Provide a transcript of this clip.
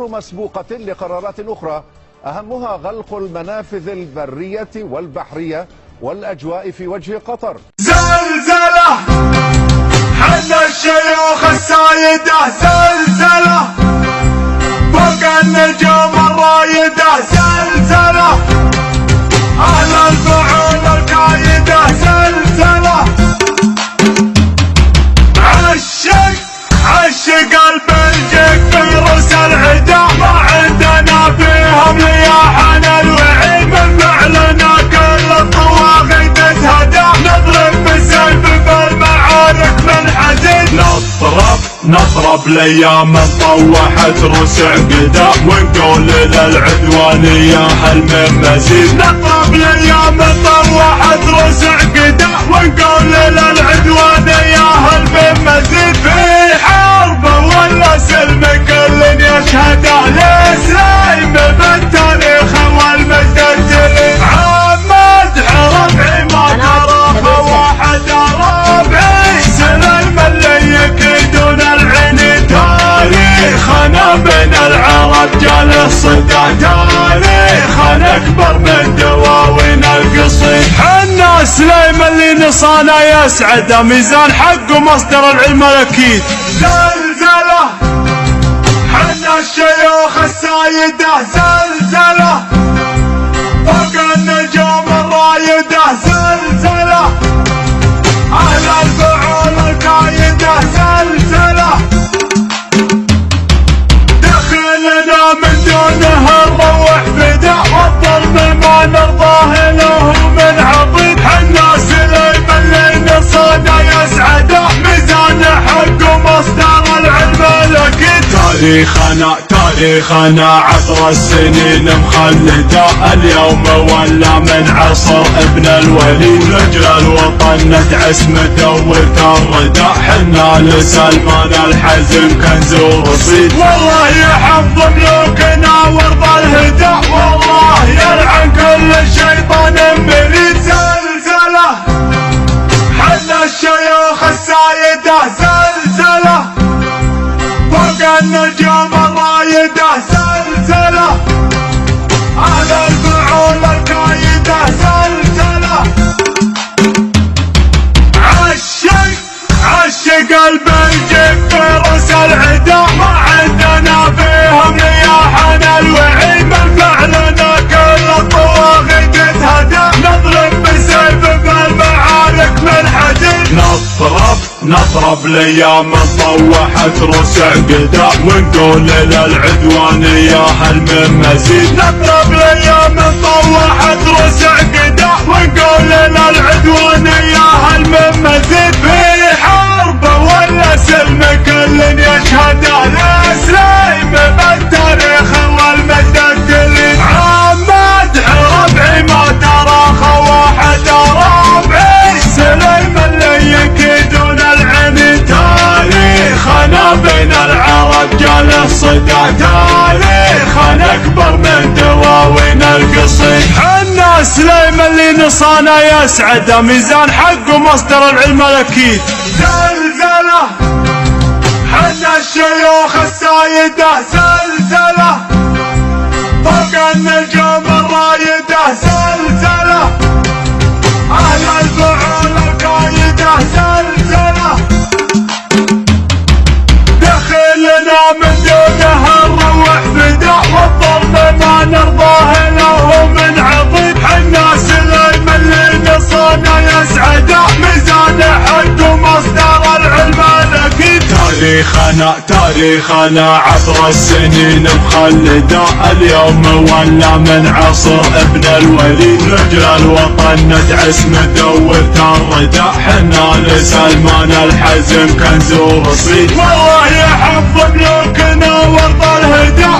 غير مسبوقة لقرارات أخرى أهمها غلق المنافذ البرية والبحرية والأجواء في وجه قطر. زلزلة حل الشيوخ السايدة، زلزلة فوق النجوم الرايدة، زلزلة أهل الفعول الكايدة، زلزلة عشق قلب الجيك فيروس العدا، ما عندنا فيهم رياحنا الوعيد، من فعلنا كل الطواغي تتهدى، نضرب بالسيف في المعارك من حديد، نضرب لأيام طوحت روس عقدا، ونقول للعدوان يا هل من مزيد، نضرب لأيام طوحت روس عقدا، ونقول للعدوان يا هل من مزيد، في حرب ولا سلم كل يشهده، الإسلام بالتاريخ والمجد الجليل، عمد ربعي ما ترى واحد ربعي، سلم اللي يكيدون العين، تاريخنا بين العرب جاله صدى، تاريخنا أكبر من دواوين القصيد، حنا سليم اللي نصانا يسعد، ميزان حق ومصدر العلم الأكيد، زلزلة حنا الشيوخ السايدة، زلزلة فوق النجوم الرايدة، زلزلة أهل الفعول الكايدة، زلزلة دخلنا من دونه الروح بدا، والظلم ما نرضاه له من عضيد، حنا سليم اللي نصانا يسعده، ميزان حق ومصدر العلم الأكيد، تاريخنا عبر السنين مخلده، اليوم ولا من عصر ابن الوليد، رجل الوطن ندعس وتردى، حنا لسلمان الحزم كنز ورصيد، والله يحفظ ملوكنا وارض الهدى، والله يلعن كل شيطان مريد، زلزلة حل الشيوخ السايدة، زلزلة فوق النجوم الرايدة، زلزلة أهل الفعول الكايدة، زلزلة عشق قلب الجيب فيروس العدا، ما عندنا فيهم رياحنا الوعيد، من فعلنا كل الطواغي تتهدى، نضرب بالسيف في المعارك من حديد، نضرب لأيام طوحت روس عقدا، ونقول للعدوان يا هل من مزيد، نضرب لأيام طوحت روس عقدا، ونقول للعدوان يا هل من مزيد، في حرب ولا سلم كل يشهده، الإسلام بالتاريخ والمجد الجليل، عمد ربعي ما ترى واحد ربعي، سليم اللي يكيدون العين، تاريخنا بين العرب جاله صدى، تاريخنا أكبر من دواوين القصيد، حنا سليم اللي نصانا يسعد، ميزان حق ومصدر العلم الأكيد، زلزلة حنا الشيوخ السايدة، زلزلة فوق النجوم الرايدة، زلزلة أهل الفعول الكايدة، زلزلة دخلنا من دونه الروح بدا، والظلم ما نرضاه له من عضيد، حنا سليم اللي نصانا يسعده، ميزان حق ومصدر العلم الأكيد، تاريخنا عبر السنين مخلده، اليوم ولا من عصر ابن الوليد، رجل الوطن ندعس وتردى، حنا لسلمان الحزم كنز ورصيد، والله يحفظ ملوكنا وارض الهدى،